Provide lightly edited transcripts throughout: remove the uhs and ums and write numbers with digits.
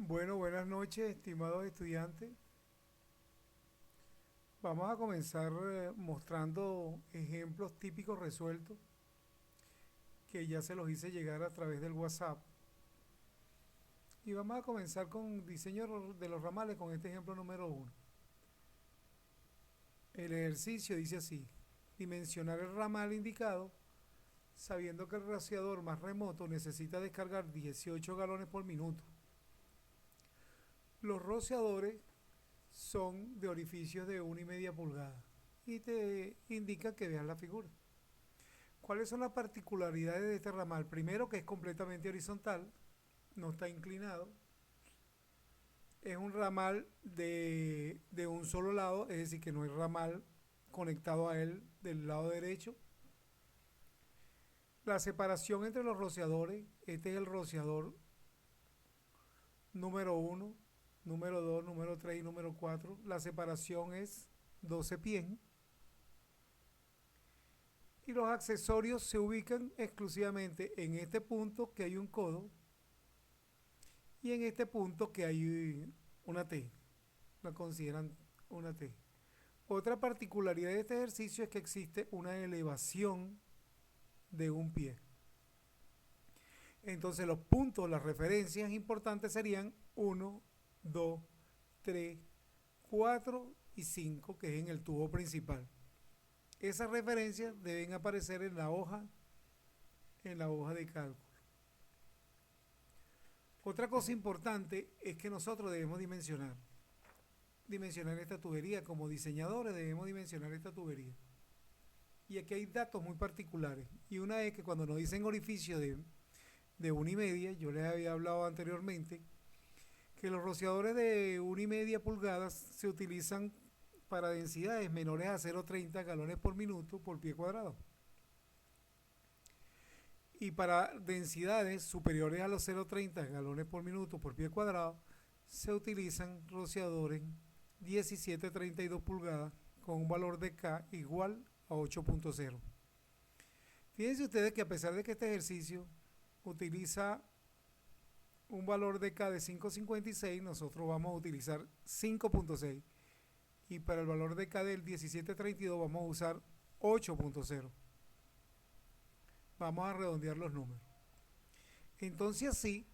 Bueno, buenas noches, estimados estudiantes. Vamos a comenzar mostrando ejemplos típicos resueltos que ya se los hice llegar a través del WhatsApp. Y vamos a comenzar con diseño de los ramales con este ejemplo número uno. El ejercicio dice así: dimensionar el ramal indicado sabiendo que el rociador más remoto necesita descargar 18 galones por minuto. Los rociadores son de orificios de 1,5 pulgadas y te indica que veas la figura. ¿Cuáles son las particularidades de este ramal? Primero, que es completamente horizontal, no está inclinado. Es un ramal de un solo lado, es decir, que no hay ramal conectado a él del lado derecho. La separación entre los rociadores: este es el rociador número 1, número 2, número 3 y número 4. La separación es 12 pies. Y los accesorios se ubican exclusivamente en este punto, que hay un codo, y en este punto, que hay una T. La consideran una T. Otra particularidad de este ejercicio es que existe una elevación de un pie. Entonces los puntos, las referencias importantes serían 1, 2, 3, 4 y 5, que es en el tubo principal. Esas referencias deben aparecer en la hoja de cálculo. Otra cosa importante es que nosotros debemos dimensionar esta tubería. Como diseñadores debemos dimensionar esta tubería. Y aquí hay datos muy particulares. Y una es que cuando nos dicen orificio de 1,5, yo les había hablado anteriormente que los rociadores de 1,5 pulgadas se utilizan para densidades menores a 0,30 galones por minuto por pie cuadrado. Y para densidades superiores a los 0,30 galones por minuto por pie cuadrado se utilizan rociadores 17-32 pulgadas con un valor de K igual a 8.0. Fíjense ustedes que a pesar de que este ejercicio utiliza un valor de K de 5.56, nosotros vamos a utilizar 5.6. Y para el valor de K del 1732 vamos a usar 8.0. Vamos a redondear los números. Entonces así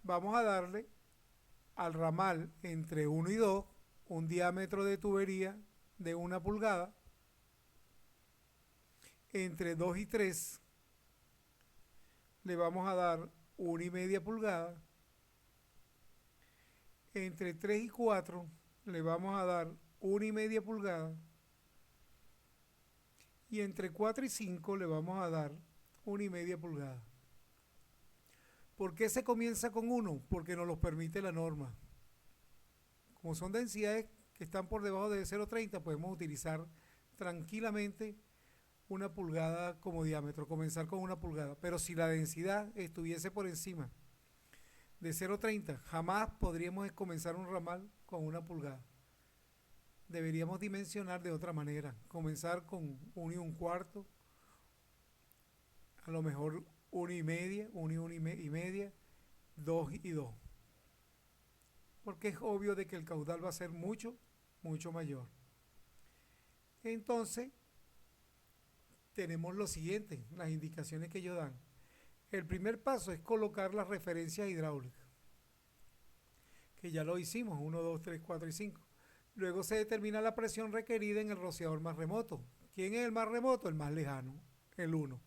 vamos a darle al ramal entre 1 y 2 un diámetro de tubería de 1 pulgada. Entre 2 y 3 le vamos a dar 1,5 pulgada. Entre 3 y 4 le vamos a dar 1,5 pulgada. Y entre 4 y 5 le vamos a dar 1,5 pulgada. ¿Por qué se comienza con 1? Porque nos lo permite la norma. Como son densidades que están por debajo de 0,30, podemos utilizar tranquilamente 1 pulgada como diámetro, comenzar con 1 pulgada. Pero si la densidad estuviese por encima de 0,30, jamás podríamos comenzar un ramal con 1 pulgada. Deberíamos dimensionar de otra manera, comenzar con 1,25, a lo mejor 1,5, 1,5, 2 y 2. Porque es obvio de que el caudal va a ser mucho mayor. Entonces, tenemos lo siguiente, las indicaciones que ellos dan. El primer paso es colocar las referencias hidráulicas, que ya lo hicimos, 1, 2, 3, 4 y 5. Luego se determina la presión requerida en el rociador más remoto. ¿Quién es el más remoto? El más lejano, el 1.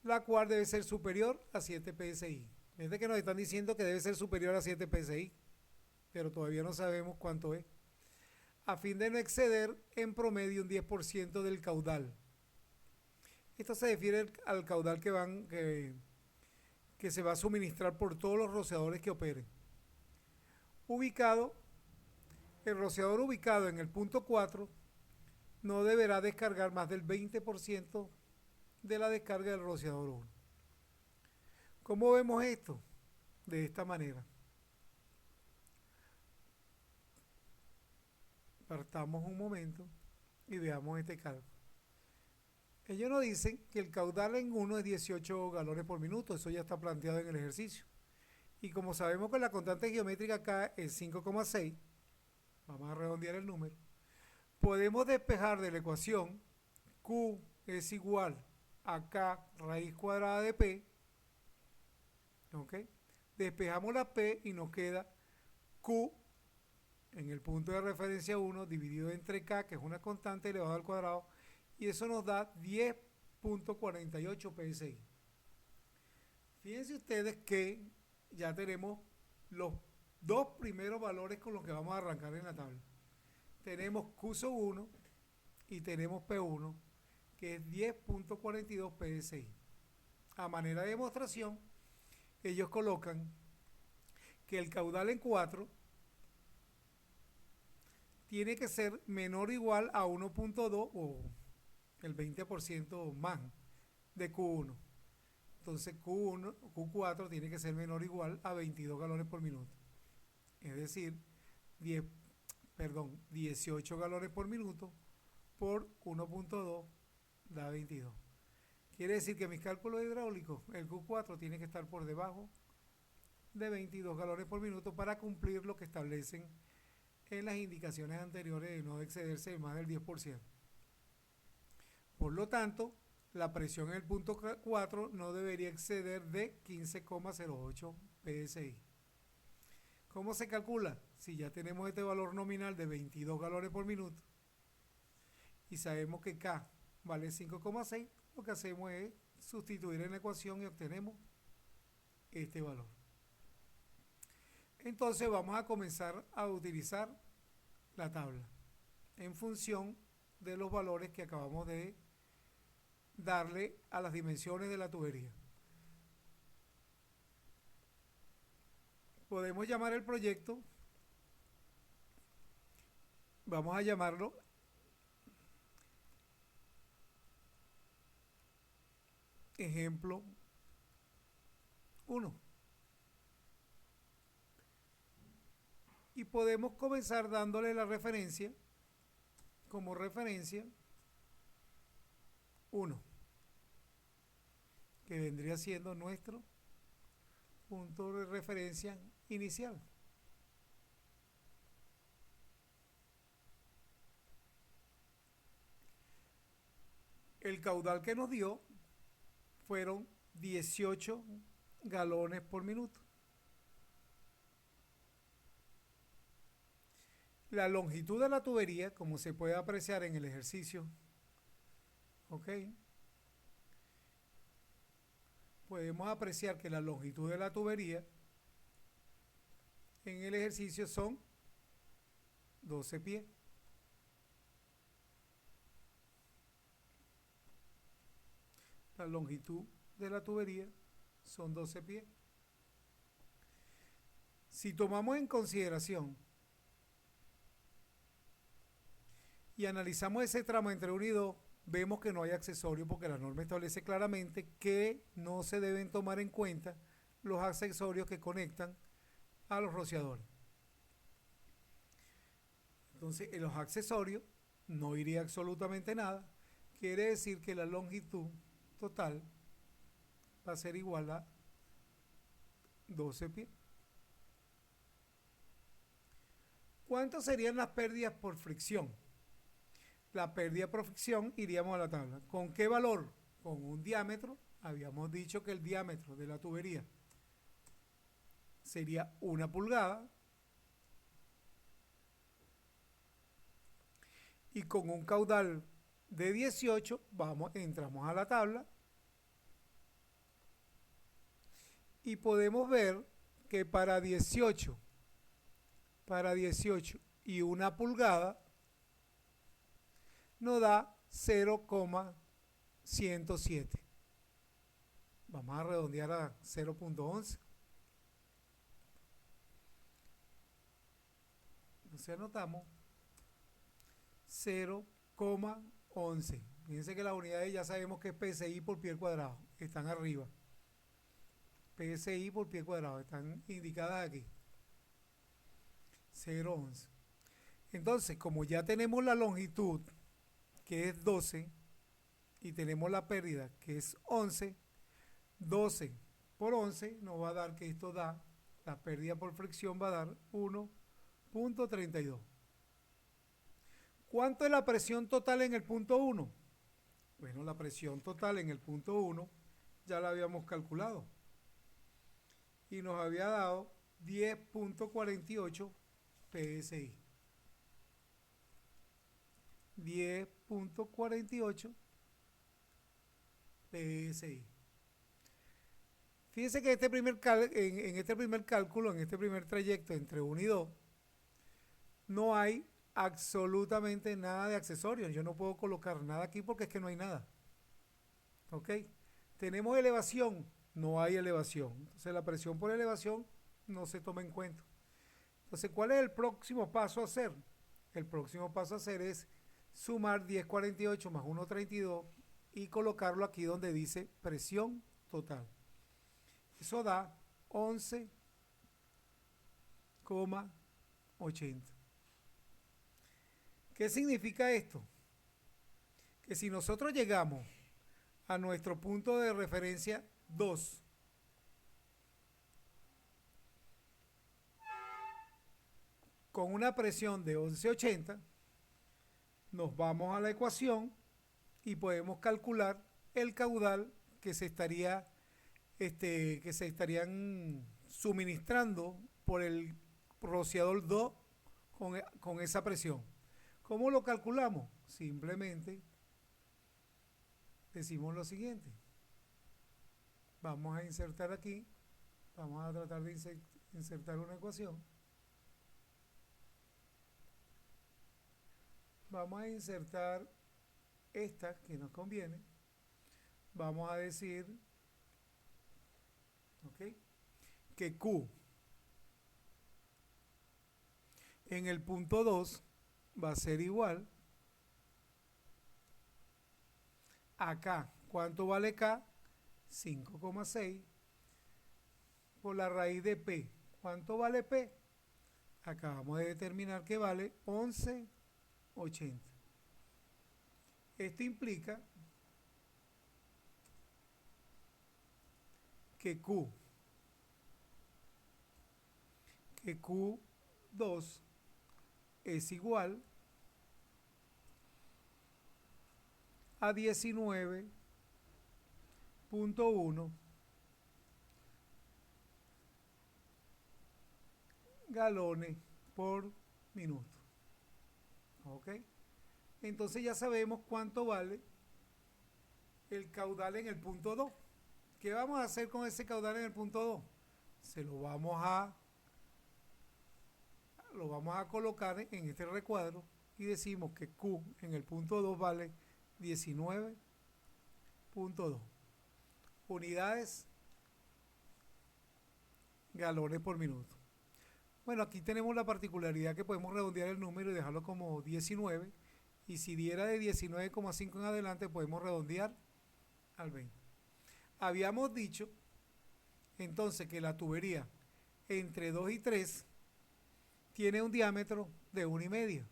La cual debe ser superior a 7 psi. Fíjense que nos están diciendo que debe ser superior a 7 psi, pero todavía no sabemos cuánto es. A fin de no exceder en promedio un 10% del caudal. Esto se refiere al caudal que se va a suministrar por todos los rociadores que operen. El rociador ubicado en el punto 4 no deberá descargar más del 20% de la descarga del rociador 1. ¿Cómo vemos esto? De esta manera. Partamos un momento y veamos este cálculo. Ellos nos dicen que el caudal en 1 es 18 galones por minuto, eso ya está planteado en el ejercicio. Y como sabemos que la constante geométrica acá es 5,6, vamos a redondear el número, podemos despejar de la ecuación Q es igual a K raíz cuadrada de P, ¿ok? Despejamos la P y nos queda Q en el punto de referencia 1 dividido entre K, que es una constante elevado al cuadrado, y eso nos da 10.48 PSI. Fíjense ustedes que ya tenemos los dos primeros valores con los que vamos a arrancar en la tabla. Tenemos Q sub 1 y tenemos P1, que es 10.42 PSI. A manera de demostración, ellos colocan que el caudal en 4 tiene que ser menor o igual a 1.2 o el 20% más de Q1. Entonces Q4 tiene que ser menor o igual a 22 galones por minuto. Es decir, 18 galones por minuto por 1.2 da 22. Quiere decir que mis cálculos hidráulicos, el Q4 tiene que estar por debajo de 22 galones por minuto para cumplir lo que establecen en las indicaciones anteriores de no excederse de más del 10%. Por lo tanto, la presión en el punto 4 no debería exceder de 15,08 PSI. ¿Cómo se calcula? Si ya tenemos este valor nominal de 22 galones por minuto y sabemos que K vale 5,6, lo que hacemos es sustituir en la ecuación y obtenemos este valor. Entonces vamos a comenzar a utilizar la tabla en función de los valores que acabamos de darle a las dimensiones de la tubería. Podemos llamar el proyecto, vamos a llamarlo ejemplo 1. Y podemos comenzar dándole la referencia, como referencia 1, que vendría siendo nuestro punto de referencia inicial. El caudal que nos dio fueron 18 galones por minuto. La longitud de la tubería, como se puede apreciar en el ejercicio, ¿ok? Podemos apreciar que la longitud de la tubería en el ejercicio son 12 pies. La longitud de la tubería son 12 pies. Si tomamos en consideración y analizamos ese tramo entre 1 y 2, vemos que no hay accesorio porque la norma establece claramente que no se deben tomar en cuenta los accesorios que conectan a los rociadores. Entonces, en los accesorios no iría absolutamente nada. Quiere decir que la longitud total va a ser igual a 12 pies. ¿Cuántas serían las pérdidas por fricción? La pérdida por fricción iríamos a la tabla. ¿Con qué valor? Con un diámetro. Habíamos dicho que el diámetro de la tubería sería 1 pulgada. Y con un caudal de 18, entramos a la tabla. Y podemos ver que para 18 y 1 pulgada, nos da 0,107. Vamos a redondear a 0.11. Entonces anotamos 0,11. Fíjense que las unidades ya sabemos que es PSI por pie cuadrado. Están arriba. PSI por pie cuadrado. Están indicadas aquí. 0,11. Entonces, como ya tenemos la longitud, que es 12, y tenemos la pérdida, que es 11, 12 por 11 nos va a dar que esto da La pérdida por fricción va a dar 1.32. ¿Cuánto es la presión total en el punto 1? Bueno, la presión total en el punto 1 ya la habíamos calculado y nos había dado 10.48 PSI. 10.48 PSI. Fíjense que en este primer cálculo, en este primer trayecto entre 1 y 2, no hay absolutamente nada de accesorios. Yo no puedo colocar nada aquí porque es que no hay nada. ¿Ok? Tenemos elevación, no hay elevación. Entonces la presión por elevación no se toma en cuenta. Entonces, ¿cuál es el próximo paso a hacer? El próximo paso a hacer es sumar 1048 más 132 y colocarlo aquí donde dice presión total. Eso da 11,80. ¿Qué significa esto? Que si nosotros llegamos a nuestro punto de referencia 2, con una presión de 1180, nos vamos a la ecuación y podemos calcular el caudal que se estarían suministrando por el rociador 2 con esa presión. ¿Cómo lo calculamos? Simplemente decimos lo siguiente. Vamos a insertar aquí, vamos a tratar de insertar una ecuación. Vamos a insertar esta que nos conviene. Vamos a decir, ¿ok?, que Q en el punto 2 va a ser igual a K. ¿Cuánto vale K? 5,6 por la raíz de P. ¿Cuánto vale P? Acabamos de determinar que vale 11,80. Esto implica que Q2 es igual a 19.1 galones por minuto. ¿Ok? Entonces ya sabemos cuánto vale el caudal en el punto 2. ¿Qué vamos a hacer con ese caudal en el punto 2? Lo vamos a colocar en este recuadro y decimos que Q en el punto 2 vale 19.2 unidades galones por minuto. Bueno, aquí tenemos la particularidad que podemos redondear el número y dejarlo como 19, y si diera de 19,5 en adelante podemos redondear al 20. Habíamos dicho entonces que la tubería entre 2 y 3 tiene un diámetro de 1,5.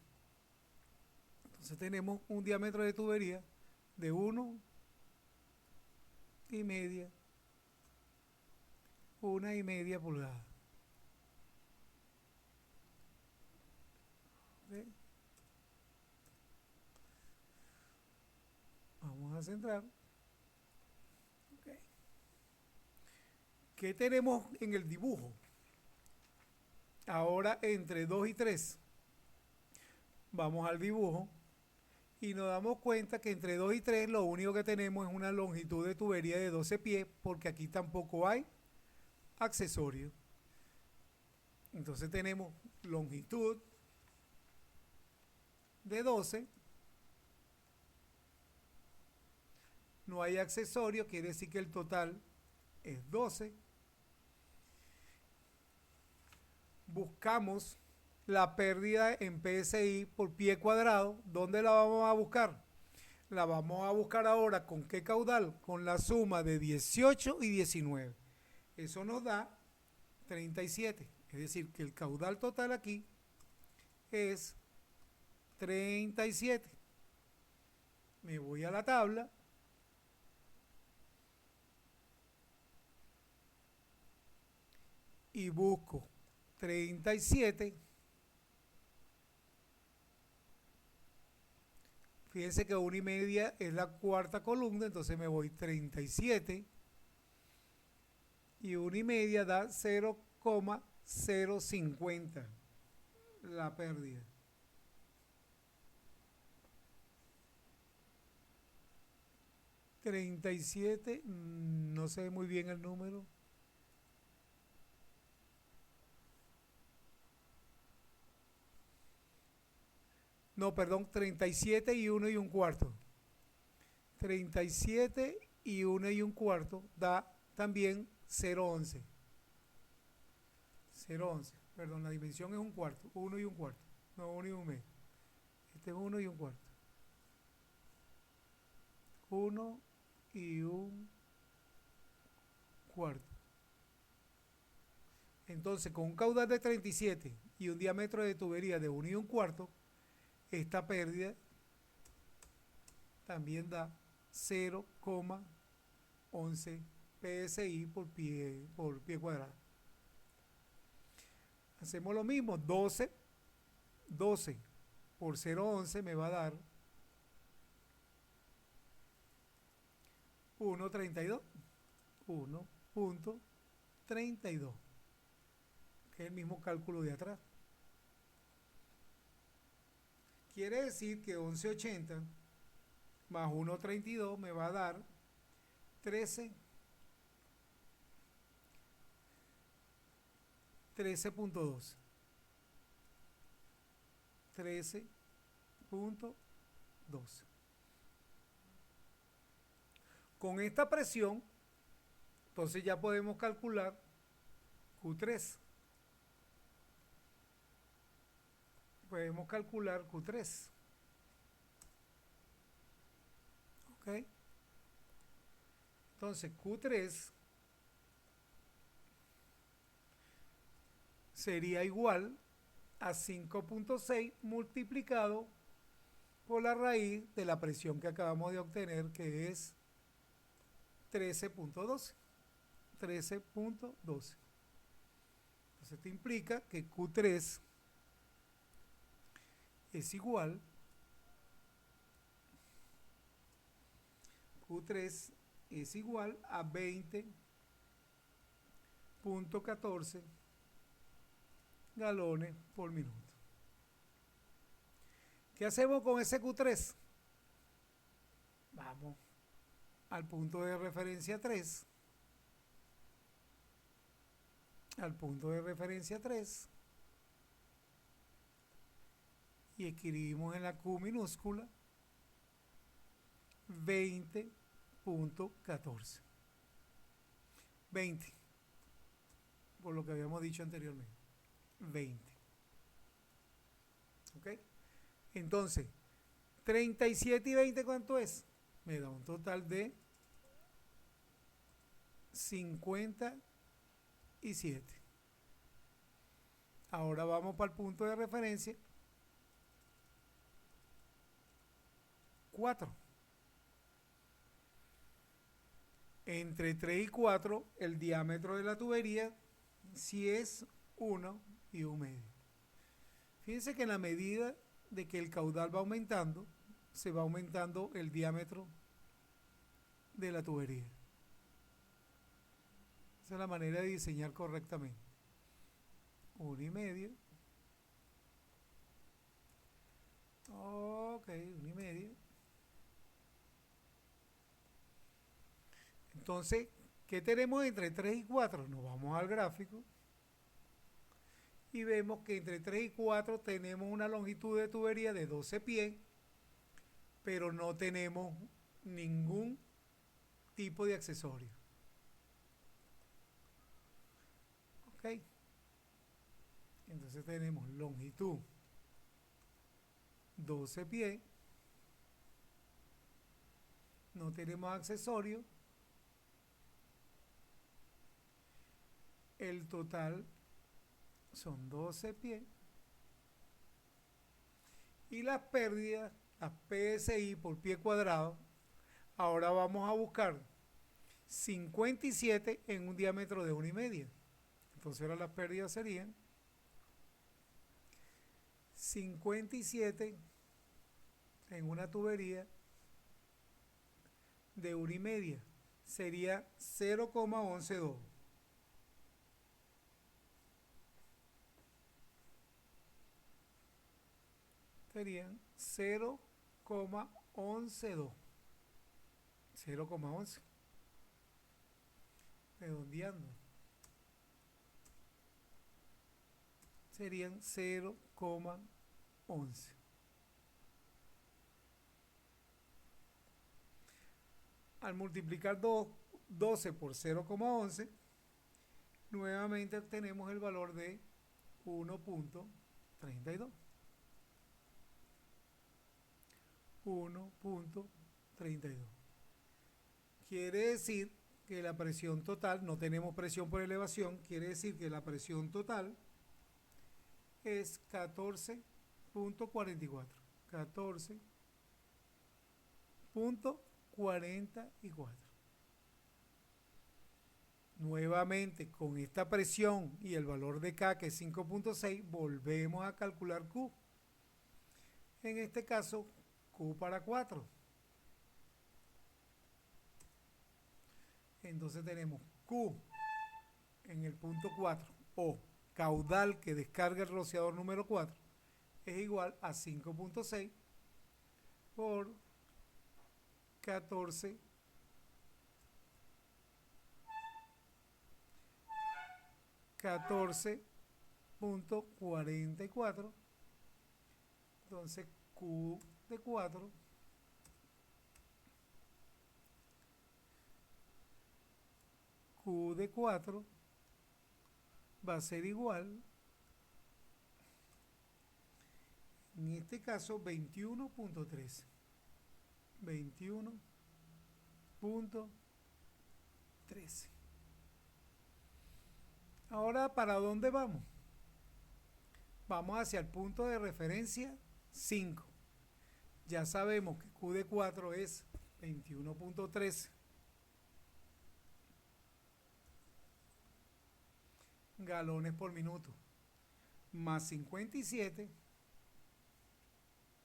Entonces tenemos un diámetro de tubería de 1,5 pulgadas. ¿Okay? Vamos a centrar. Okay. ¿Qué tenemos en el dibujo? Ahora entre 2 y 3. Vamos al dibujo y nos damos cuenta que entre 2 y 3 lo único que tenemos es una longitud de tubería de 12 pies, porque aquí tampoco hay accesorio. Entonces tenemos longitud de 12, no hay accesorio, quiere decir que el total es 12. Buscamos la pérdida en PSI por pie cuadrado. ¿Dónde la vamos a buscar? La vamos a buscar ahora ¿con qué caudal? Con la suma de 18 y 19. Eso nos da 37. Es decir, que el caudal total aquí es 37. Me voy a la tabla. y busco 37. Fíjense que 1,5 es la cuarta columna, entonces me voy 37 y 1,5 da 0,050 la pérdida. $37, no sé muy bien el número. No, perdón, 37 y 1 1/4. 37 y 1 1/4 da también 0,11. 0,11. Perdón, la dimensión es 1/4. 1 1/4. No, 1 1/2. Este es 1 1/4. 1 1/4. Entonces, con un caudal de 37 y un diámetro de tubería de 1 1/4, esta pérdida también da 0,11 PSI por pie cuadrado. Hacemos lo mismo, 12 por 0,11 me va a dar 1,32, 1,32, que es el mismo cálculo de atrás. Quiere decir que 11,80 más 1,32 me va a dar 13.12. 13.12. Con esta presión, entonces ya podemos calcular Q3. Podemos calcular Q3. ¿Ok? Entonces Q3 sería igual a 5.6 multiplicado por la raíz de la presión que acabamos de obtener, que es 13.12. 13.12. Entonces esto implica que Q3 es igual a 20.14 galones por minuto. ¿Qué hacemos con ese Q3? Vamos al punto de referencia 3. Al punto de referencia 3. Y escribimos en la Q minúscula 20.14. 20. Por lo que habíamos dicho anteriormente. 20. ¿Ok? Entonces, 37 y 20, ¿cuánto es? Me da un total de 57. Ahora vamos para el punto de referencia 4. Entre 3 y 4, el diámetro de la tubería si es 1,5. Fíjense que en la medida de que el caudal va aumentando, se va aumentando el diámetro de la tubería. Esa es la manera de diseñar correctamente. 1,5. Ok, 1,5. Entonces, ¿qué tenemos entre 3 y 4? Nos vamos al gráfico y vemos que entre 3 y 4 tenemos una longitud de tubería de 12 pies, pero no tenemos ningún tipo de accesorio. ¿Ok? Entonces tenemos longitud 12 pies, no tenemos accesorio, el total son 12 pies y las pérdidas, las PSI por pie cuadrado, ahora vamos a buscar 57 en un diámetro de 1,5. Entonces ahora las pérdidas serían 57 en una tubería de 1,5. Sería 0,112. Serían 0,112. 0,11. Redondeando. Serían 0,11. Al multiplicar 12 por 0,11, nuevamente obtenemos el valor de 1,32. 1,32. Quiere decir que la presión total, no tenemos presión por elevación, quiere decir que la presión total es 14,44. 14,44. Nuevamente, con esta presión y el valor de K, que es 5,6, volvemos a calcular Q. En este caso, Q para 4. Entonces tenemos Q en el punto 4, o caudal que descarga el rociador número 4, es igual a 5,6 por 14,44. Entonces Q de 4 va a ser igual, en este caso, 21,13. 21,13. Ahora, ¿para dónde vamos? Vamos hacia el punto de referencia 5. Ya sabemos que Q de 4 es 21,13 galones por minuto, más 57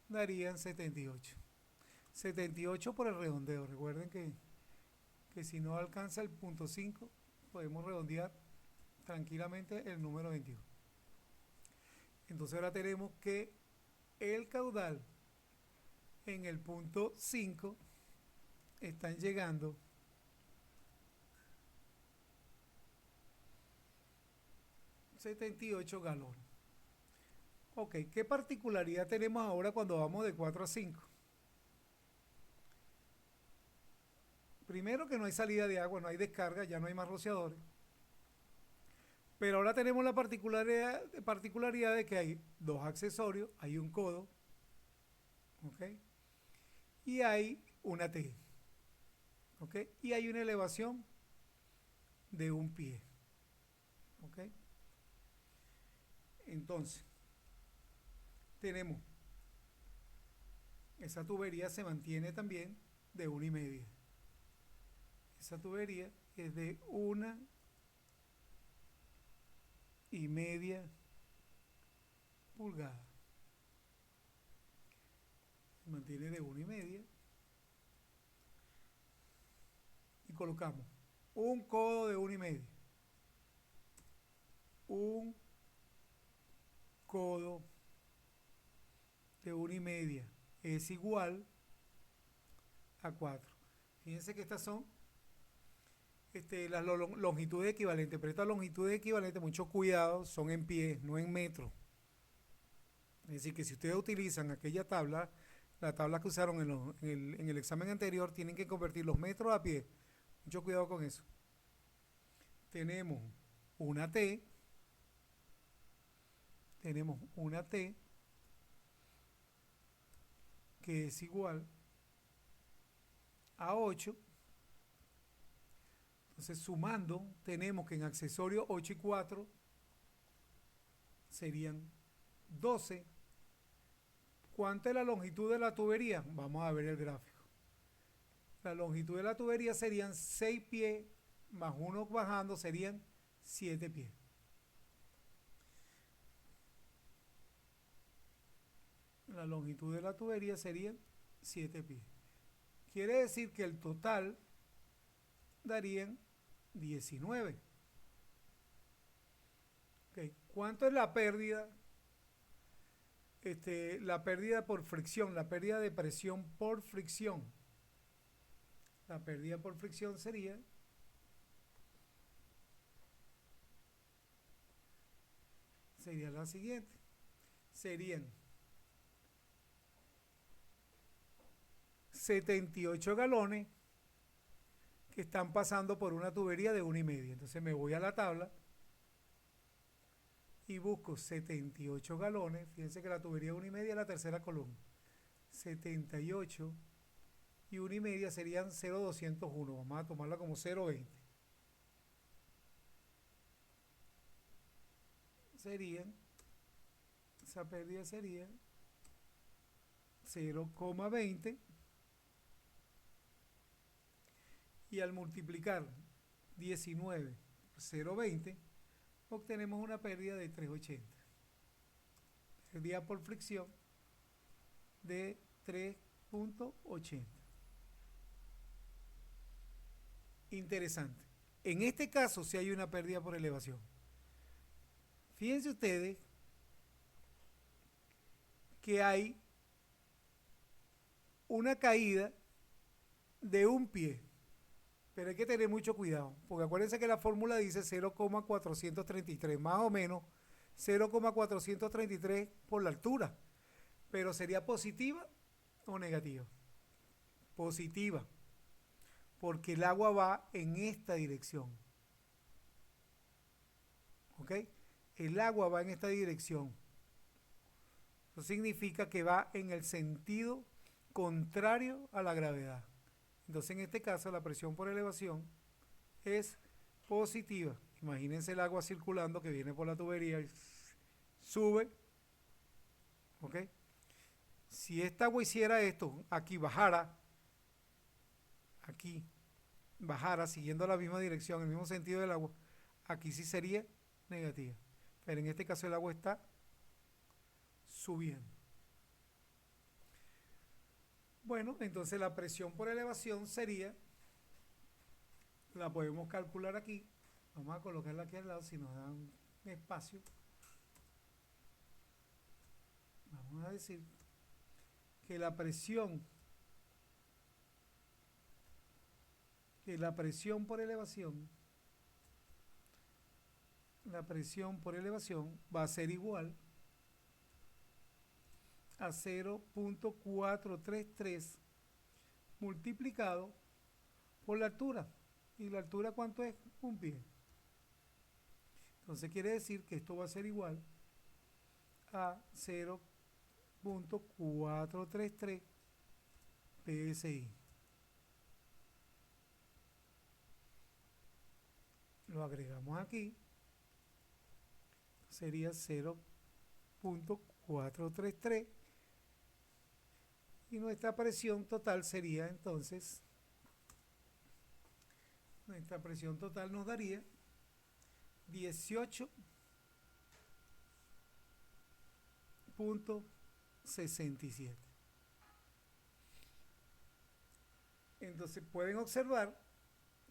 darían 78. 78 por el redondeo. Recuerden que si no alcanza el punto 5, podemos redondear tranquilamente el número 21. Entonces ahora tenemos que el caudal en el punto 5 están llegando a 78 galones. Ok, ¿qué particularidad tenemos ahora cuando vamos de 4 a 5? Primero, que no hay salida de agua, no hay descarga, ya no hay más rociadores. Pero ahora tenemos la particularidad de que hay dos accesorios, hay un codo, ¿ok? Y hay una T, ¿ok? Y hay una elevación de 1 pie, ¿ok? Entonces, tenemos, esa tubería se mantiene también de 1,5. Esa tubería es de 1,5 pulgadas. Se mantiene de 1,5. Y colocamos un codo de 1,5. Un codo de 1,5 es igual a 4. Fíjense que estas son las longitudes equivalentes, pero estas longitudes equivalentes, mucho cuidado, son en pies, no en metros. Es decir, que si ustedes utilizan aquella tabla, la tabla que usaron en el examen anterior, tienen que convertir los metros a pies. Mucho cuidado con eso. Tenemos una T que es igual a 8. Entonces, sumando, tenemos que en accesorio 8 y 4 serían 12. ¿Cuánta es la longitud de la tubería? Vamos a ver el gráfico. La longitud de la tubería serían 6 pies, más 1 bajando serían 7 pies. La longitud de la tubería serían 7 pies. Quiere decir que el total darían 19. Okay. ¿Cuánto es la pérdida? La pérdida por fricción, la pérdida de presión por fricción. La pérdida por fricción sería la siguiente. Serían 78 galones que están pasando por una tubería de 1,5. Entonces me voy a la tabla y busco 78 galones. Fíjense que la tubería de 1,5 es la tercera columna. 78 y 1,5 serían 0,201. Vamos a tomarla como 0,20. Esa pérdida sería 0,20, y al multiplicar 19 por 0,20 obtenemos una pérdida de 3,80. Pérdida por fricción de 3,80. Interesante. En este caso sí hay una pérdida por elevación. Fíjense ustedes que hay una caída de 1 pie, pero hay que tener mucho cuidado, porque acuérdense que la fórmula dice 0,433, más o menos 0,433 por la altura, pero ¿sería positiva o negativa? Positiva, porque el agua va en esta dirección. ¿Ok? El agua va en esta dirección. Eso significa que va en el sentido contrario a la gravedad. Entonces, en este caso, la presión por elevación es positiva. Imagínense el agua circulando que viene por la tubería y sube. ¿Ok? Si esta agua hiciera esto, aquí bajara, siguiendo la misma dirección, el mismo sentido del agua, aquí sí sería negativa. Pero en este caso el agua está subiendo. Bueno, entonces la presión por elevación sería, la podemos calcular aquí. Vamos a colocarla aquí al lado si nos dan espacio. Vamos a decir que la presión por elevación va a ser igual a 0,433 multiplicado por la altura. ¿Y la altura cuánto es? 1 pie. Entonces quiere decir que esto va a ser igual a 0,433 PSI. Lo agregamos aquí. Sería 0,433 y nuestra presión total sería entonces, nuestra presión total nos daría 18,67. Entonces pueden observar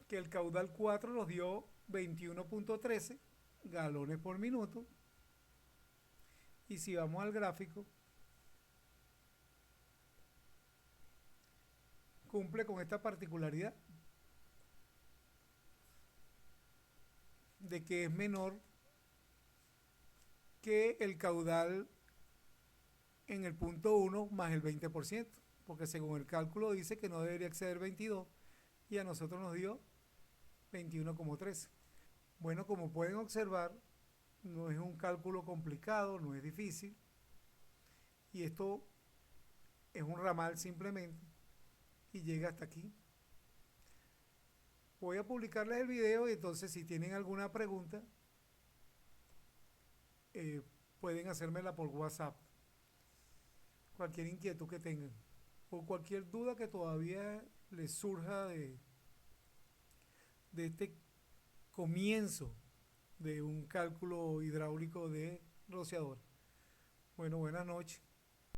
que el caudal 4 nos dio 21,13 galones por minuto. Y si vamos al gráfico, cumple con esta particularidad de que es menor que el caudal en el punto 1 más el 20%, porque según el cálculo dice que no debería exceder 22 y a nosotros nos dio 21,13. Bueno, como pueden observar, no es un cálculo complicado, no es difícil, y esto es un ramal simplemente y llega hasta aquí. Voy a publicarles el video y entonces si tienen alguna pregunta pueden hacérmela por WhatsApp, cualquier inquietud que tengan o cualquier duda que todavía les surja de este comienzo de un cálculo hidráulico de rociador. Bueno, buenas noches.